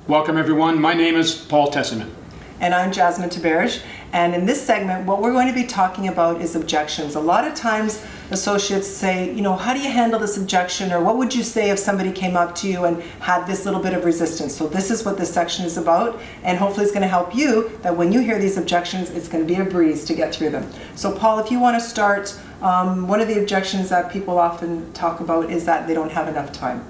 Welcome everyone, my name is Paul Tesseyman. And I'm Jasmine Theberge. And in this segment, what we're going to be talking about is objections. A lot of times associates say, how do you handle this objection? Or what would you say if somebody came up to you and had this little bit of resistance? So this is what this section is about. And hopefully it's going to help you that when you hear these objections, it's going to be a breeze to get through them. So Paul, if you want to start, one of the objections that people often talk about is that they don't have enough time.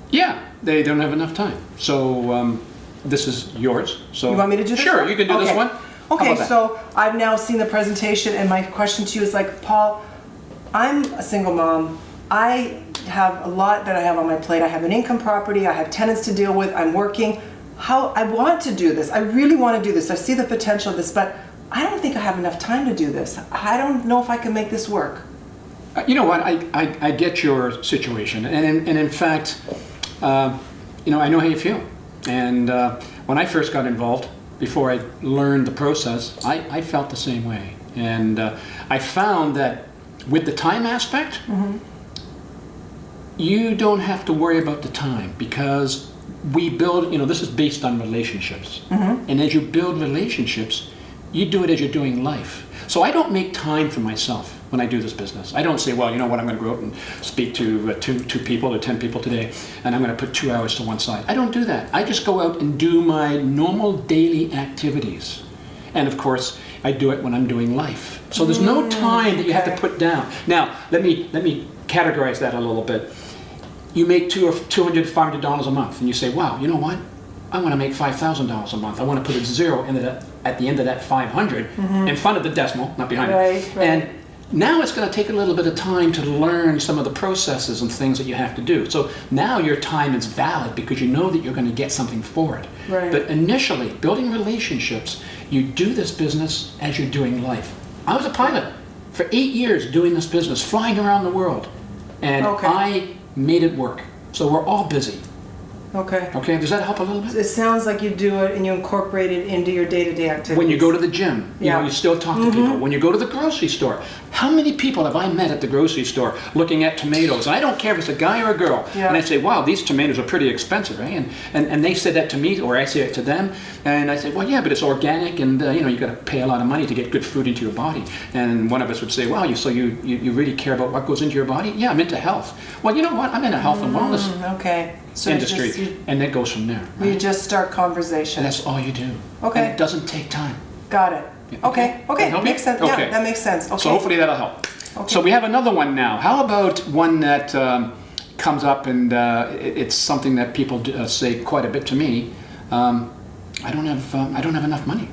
Yeah, they don't have enough time. So this is yours. So you want me to do this Sure, one? you can do this one. Okay, so I've now seen the presentation, and my question to you is like, Paul, I'm a single mom. I have a lot that I have on my plate. I have an income property. I have tenants to deal with. I'm working. I want to do this. I really want to do this. I see the potential of this, but I don't think I have enough time to do this. I don't know if I can make this work. You know what? I get your situation, and in fact, I know how you feel. And when I first got involved, before I learned the process, I felt the same way. And I found that with the time aspect, you don't have to worry about the time, because we build, this is based on relationships. And as you build relationships, you do it as you're doing life. So I don't make time for myself when I do this business. I don't say, well, you know what, I'm going to go out and speak to two people or 10 people today, and I'm going to put 2 hours to one side. I don't do that. I just go out and do my normal daily activities. And of course, I do it when I'm doing life. So there's no time that you have to put down. Now, let me categorize that a little bit. You make $200, $500 a month, and you say, wow, you know what? I want to make $5,000 a month. I want to put a zero at the end of that 500 in front of the decimal, not behind it. Right. And now it's going to take a little bit of time to learn some of the processes and things that you have to do. So now your time is valid because you know that you're going to get something for it. Right. But initially, building relationships, you do this business as you're doing life. I was a pilot for 8 years doing this business, flying around the world. And I made it work. So we're all busy. Okay. Okay, does that help a little bit? It sounds like you do it and you incorporate it into your day-to-day activities. When you go to the gym, you still talk to people. When you go to the grocery store, how many people have I met at the grocery store looking at tomatoes? And I don't care if it's a guy or a girl. Yeah. And I say, wow, these tomatoes are pretty expensive, right? And they say that to me, or I say it to them. And I say, well, yeah, but it's organic, and you got to pay a lot of money to get good food into your body. And one of us would say, wow, so you really care about what goes into your body? Yeah, I'm into health. Well, you know what? I'm into health and wellness industry. And that goes from there. Right? You just start conversation. And that's all you do. Okay. And it doesn't take time. Got it. Okay. Makes sense. Okay. Yeah, that makes sense. Okay. So hopefully that'll help. Okay. So we have another one now. How about one that comes up, and it's something that people say quite a bit to me. I don't have enough money.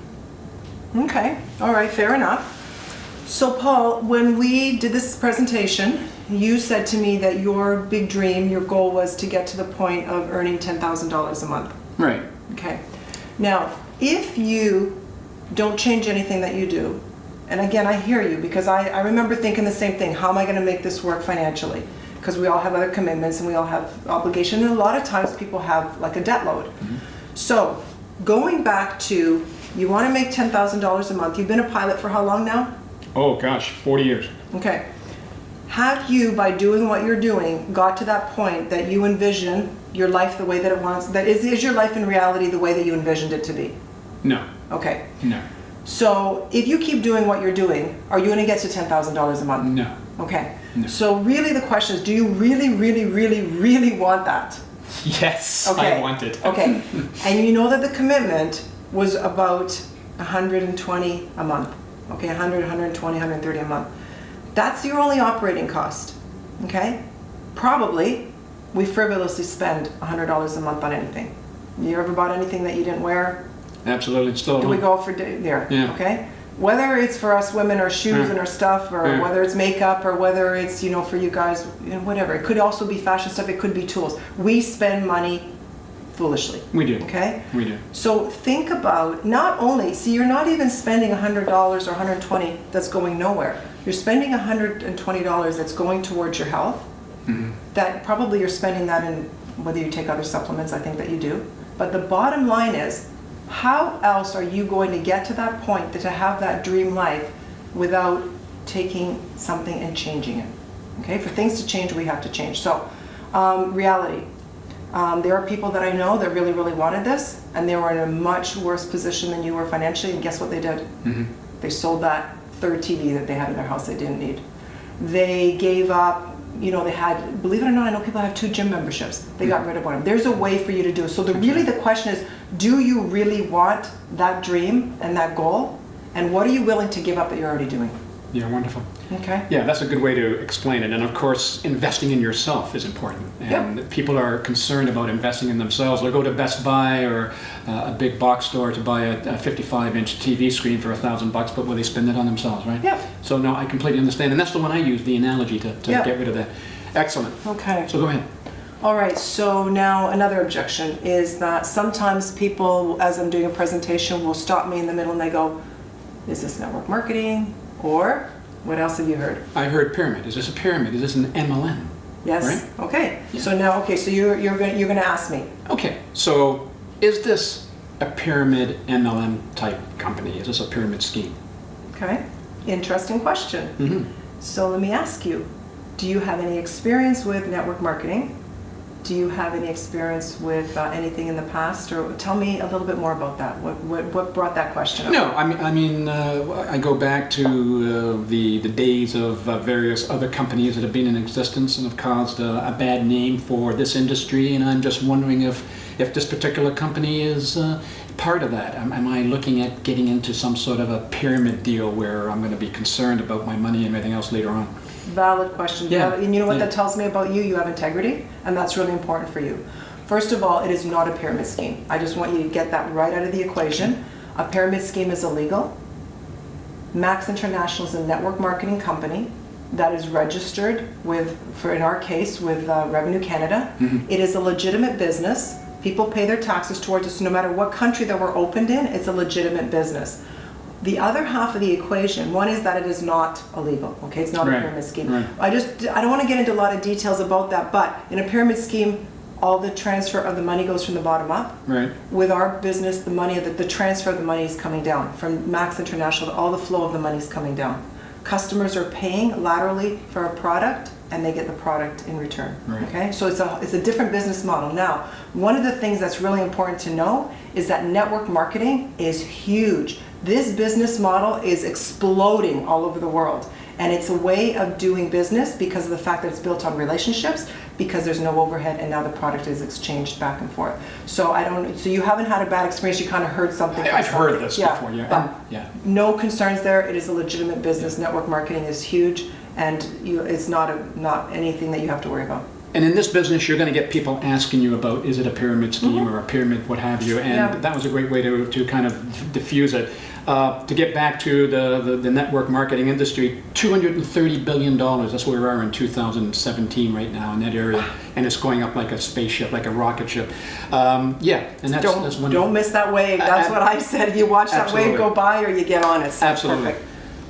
Okay. All right. Fair enough. So Paul, when we did this presentation, you said to me that your big dream, your goal was to get to the point of earning $10,000 a month. Right. Okay. Now, if you don't change anything that you do, and again, I hear you, because I remember thinking the same thing. How am I going to make this work financially? Because we all have other commitments and we all have obligations, and a lot of times people have like a debt load. So going back to, you want to make $10,000 a month. You've been a pilot for how long now? Oh gosh, 40 years. Okay. Have you, by doing what you're doing, got to that point that you envision your life the way that it wants? That is your life in reality the way that you envisioned it to be? No. Okay. No. So if you keep doing what you're doing, are you going to get to $10,000 a month? No. Okay. No. So really the question is, do you really, really, really, really want that? Yes, Okay. I want it. Okay. And you know that the commitment was about 120 a month. Okay, 100, 120, 130 a month. That's your only operating cost. Okay? Probably we frivolously spend $100 a month on anything. You ever bought anything that you didn't wear? Absolutely, it's still. Do we go for there? Yeah. Okay. Whether it's for us women or shoes and our stuff, or whether it's makeup, or whether it's for you guys, whatever. It could also be fashion stuff. It could be tools. We spend money foolishly. We do. Okay. We do. So think about not only, you're not even spending $100 or $120 that's going nowhere. You're spending $120 that's going towards your health. That probably you're spending that in whether you take other supplements. I think that you do. But the bottom line is, how else are you going to get to that point to have that dream life without taking something and changing it? Okay, for things to change, we have to change. So, reality. There are people that I know that really, really wanted this, and they were in a much worse position than you were financially, and guess what they did? They sold that third TV that they had in their house they didn't need. They gave up, they had, believe it or not, I know people have 2 gym memberships. They got rid of one. There's a way for you to do it. So the question is, do you really want that dream and that goal? And what are you willing to give up that you're already doing? Yeah, wonderful. Okay. Yeah, that's a good way to explain it. And of course, investing in yourself is important. And people are concerned about investing in themselves. They'll go to Best Buy or a big box store to buy a 55-inch TV screen for $1,000, but will they spend it on themselves, right? Yep. So no, I completely understand. And that's the one I use, the analogy to get rid of that. Excellent. Okay. So go ahead. All right, so now another objection is that sometimes people, as I'm doing a presentation, will stop me in the middle and they go, is this network marketing? Or what else have you heard? I heard pyramid. Is this a pyramid? Is this an MLM? Yes. Right? Okay. Yeah. So now, so you're going to ask me. Okay. So is this a pyramid MLM type company? Is this a pyramid scheme? Okay. Interesting question. So let me ask you, do you have any experience with network marketing? Do you have any experience with anything in the past, or tell me a little bit more about that? What brought that question up? No, I go back to the days of various other companies that have been in existence and have caused a bad name for this industry, and I'm just wondering if this particular company is part of that. Am I looking at getting into some sort of a pyramid deal where I'm going to be concerned about my money and everything else later on? Valid question. Yeah. And you know what that tells me about you? You have integrity, and that's really important for you. First of all, it is not a pyramid scheme. I just want you to get that right out of the equation. A pyramid scheme is illegal. Max International is a network marketing company that is registered in our case, with Revenue Canada. It is a legitimate business. People pay their taxes towards us. No matter what country that we're opened in, it's a legitimate business. The other half of the equation, one is that it is not illegal, okay? It's not a pyramid scheme. Right. I don't want to get into a lot of details about that, but in a pyramid scheme, all the transfer of the money goes from the bottom up. Right. With our business, the transfer of the money is coming down. From Max International, all the flow of the money is coming down. Customers are paying laterally for a product, and they get the product in return. Right. Okay, so it's a different business model. Now, one of the things that's really important to know is that network marketing is huge. This business model is exploding all over the world, and it's a way of doing business because of the fact that it's built on relationships, because there's no overhead, and now the product is exchanged back and forth. So so you haven't had a bad experience. You kind of heard something. I've heard this before. Yeah. No concerns there. It is a legitimate business. Network marketing is huge, and it's not anything that you have to worry about. And in this business, you're going to get people asking you about, is it a pyramid scheme or a pyramid, what have you, and that was a great way to kind of diffuse it. To get back to the network marketing industry, $230 billion, that's where we are in 2017 right now in that area, and it's going up like a spaceship, like a rocket ship. And that's wonderful. Don't miss that wave. That's what I said. You watch that wave go by, or you get on it. Absolutely. Perfect.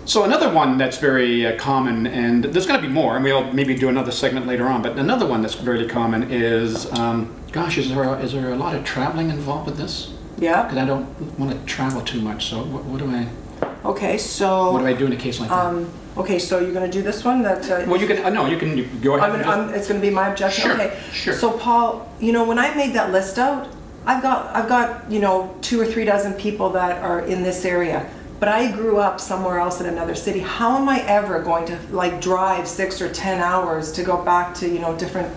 So another one that's very common, and there's going to be more, and we'll maybe do another segment later on, but another one that's very common is, is there a lot of traveling involved with this? Yeah. Because I don't want to travel too much, so what do I... Okay, so... What do I do in a case like that? Okay, so you're going to do this one? Well, you can go ahead. It's going to be my objection? Sure, okay. sure. So Paul, when I made that list out, I've got 2 or 3 dozen people that are in this area. But I grew up somewhere else in another city. How am I ever going to drive 6 or 10 hours to go back to different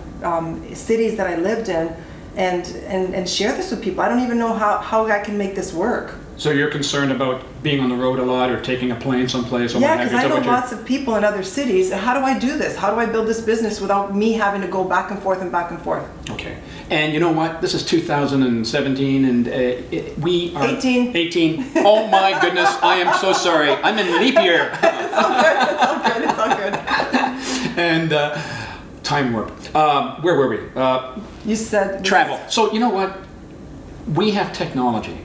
cities that I lived in and share this with people? I don't even know how I can make this work. So you're concerned about being on the road a lot or taking a plane someplace? Yeah, because I know lots of people in other cities. How do I do this? How do I build this business without me having to go back and forth and back and forth? Okay. And you know what? This is 2017 and we are... 18. Oh my goodness, I am so sorry. I'm in leap year. It's all good. And time warp. Where were we? You said... Travel. So you know what? We have technology.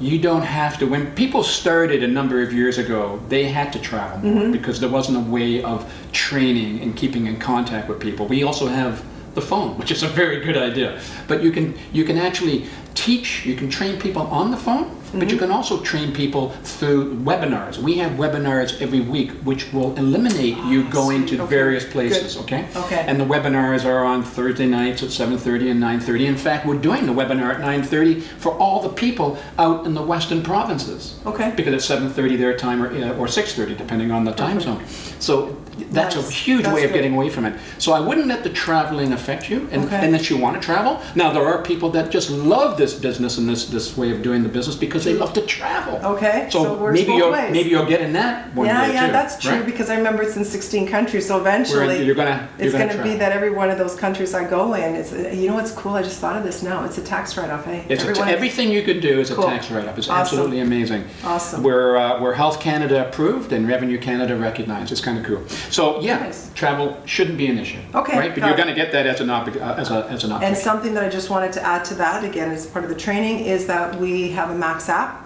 You don't have to. When people started a number of years ago, they had to travel more because there wasn't a way of training and keeping in contact with people. We also have the phone, which is a very good idea. But you can actually teach, you can train people on the phone, but you can also train people through webinars. We have webinars every week, which will eliminate you going to various places, okay? Okay. And the webinars are on Thursday nights at 7:30 and 9:30. In fact, we're doing the webinar at 9:30 for all the people out in the western provinces. Okay. Because it's 7:30 their time or 6:30, depending on the time zone. So that's a huge way of getting away from it. So I wouldn't let the traveling affect you, unless you want to travel. Now, there are people that just love this business and this way of doing the business because they love to travel. Okay. So it works both ways. maybe you'll get in that one day too. Yeah, that's true, right? because I remember it's in 16 countries, so eventually you're gonna be that every one of those countries I go in, you know what's cool? I just thought of this now. It's a tax write-off, hey? Everything you can do is Cool. a tax write-up. It's Awesome. absolutely amazing. Awesome. We're Health Canada approved and Revenue Canada recognized. It's kind of cool. So yeah, Nice. travel shouldn't be an issue. Okay, Right, but got you're it. going to get that as an option. And something that I just wanted to add to that, again, as part of the training, is that we have a Max app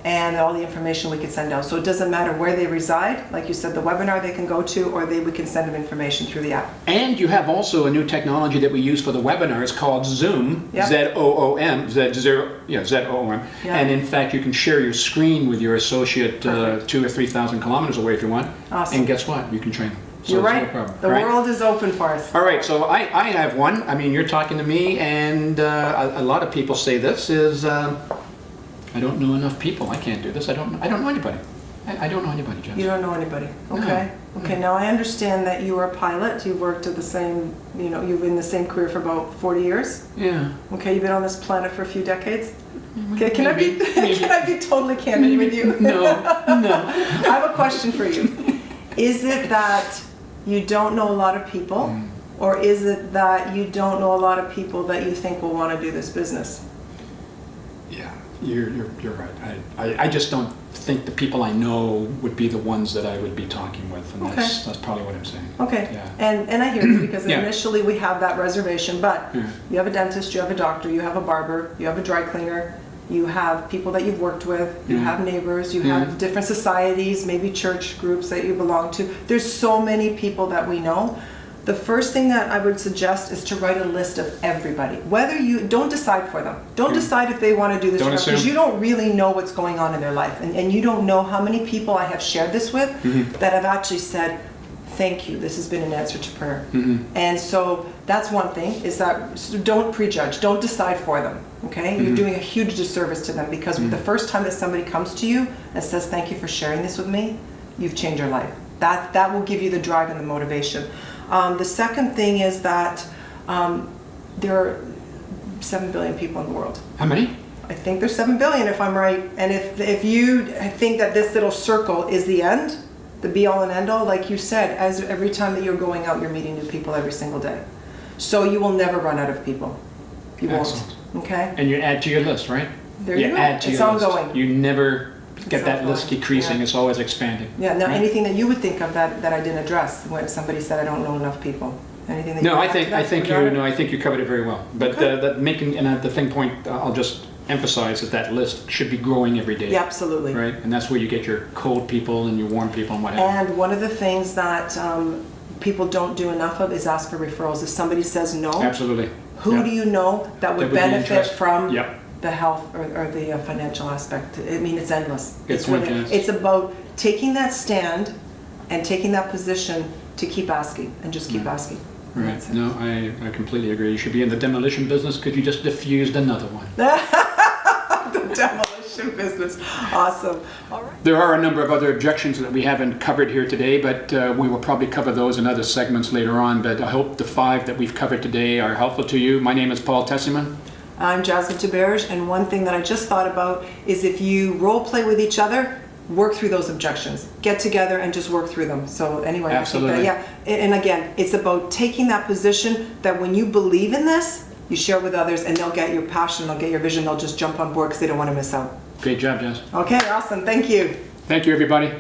and all the information we can send out. So it doesn't matter where they reside, like you said, the webinar they can go to, or we can send them information through the app. And you have also a new technology that we use for the webinars called Zoom, Yep. Z-O-O-M, Z-O-O-M. Yeah. And in fact, you can share your screen with your associate 2,000 or 3,000 kilometers away if you want. Awesome. And guess what? You can train them. So You're it's right. No problem, The right? world is open for us. All right, so I have one. I mean, you're talking to me, and a lot of people say this is, I don't know enough people. I can't do this. I don't know anybody. I don't know anybody, Jess. You don't know anybody. Okay. No. Okay. Now I understand that you were a pilot. You worked at the same, you've been in the same career for about 40 years. Yeah. Okay. You've been on this planet for a few decades. Okay. Maybe. Can I be totally candid with you? No. I have a question for you. Is it that you don't know a lot of people, or is it that you don't know a lot of people that you think will want to do this business? Yeah, you're right. I just don't think the people I know would be the ones that I would be talking with, and that's probably what I'm saying. Okay. Yeah. And I hear you, because Yeah. initially we have that reservation, but Yeah. you have a dentist, you have a doctor, you have a barber, you have a dry cleaner, you have people that you've worked with, you Yeah. have neighbors, you Yeah. have different societies, maybe church groups that you belong to. There's so many people that we know. The first thing that I would suggest is to write a list of everybody. Whether you don't decide for them. Don't decide if they want to do this Don't or not, because assume. you don't really know what's going on in their life. And you don't know how many people I have shared this with that have actually said, thank you, this has been an answer to prayer. And so that's one thing, is that don't prejudge, don't decide for them, okay? You're doing a huge disservice to them, because the first time that somebody comes to you and says, thank you for sharing this with me, you've changed your life. That will give you the drive and the motivation. The second thing is that there are 7 billion people in the world. How many? I think there's 7 billion if I'm right. And if you think that this little circle is the end, the be all and end all, like you said, as every time that you're going out, you're meeting new people every single day. So you will never run out of people. You Excellent. won't. Okay? And you add to your list, right? There you go. Add to It's your ongoing. list. You never get that list ongoing. decreasing. Yeah. It's always expanding. Yeah, now right? anything that you would think of that I didn't address when somebody said I don't know enough people. Anything that No, you I add think to that I think regard? you covered it very well. But Okay. that making the thing point I'll just emphasize is that list should be growing every day. Yeah, absolutely. Right, and that's where you get your cold people and your warm people and what have you. And one of the things that people don't do enough of is ask for referrals. If somebody says no, Absolutely. who Yeah. do you know that would That would be benefit interesting. from Yep. the health or the financial aspect? I mean, it's endless. It's really- endless. it's about taking that stand and taking that position to keep asking and just keep asking. And Right. that's it. No, I completely agree. You should be in the demolition business because you just diffused another one. The demolition business. Awesome. All right. There are a number of other objections that we haven't covered here today, but we will probably cover those in other segments later on. But I hope the 5 that we've covered today are helpful to you. My name is Paul Tesseyman. I'm Jasmine Theberge, and one thing that I just thought about is if you role play with each other, work through those objections. Get together and just work through them. So anyway, Absolutely. I think that, yeah. And again, it's about taking that position that when you believe in this, you share it with others, and they'll get your passion, they'll get your vision, they'll just jump on board because they don't want to miss out. Great job, Jess. Okay, awesome. Thank you. Thank you, everybody.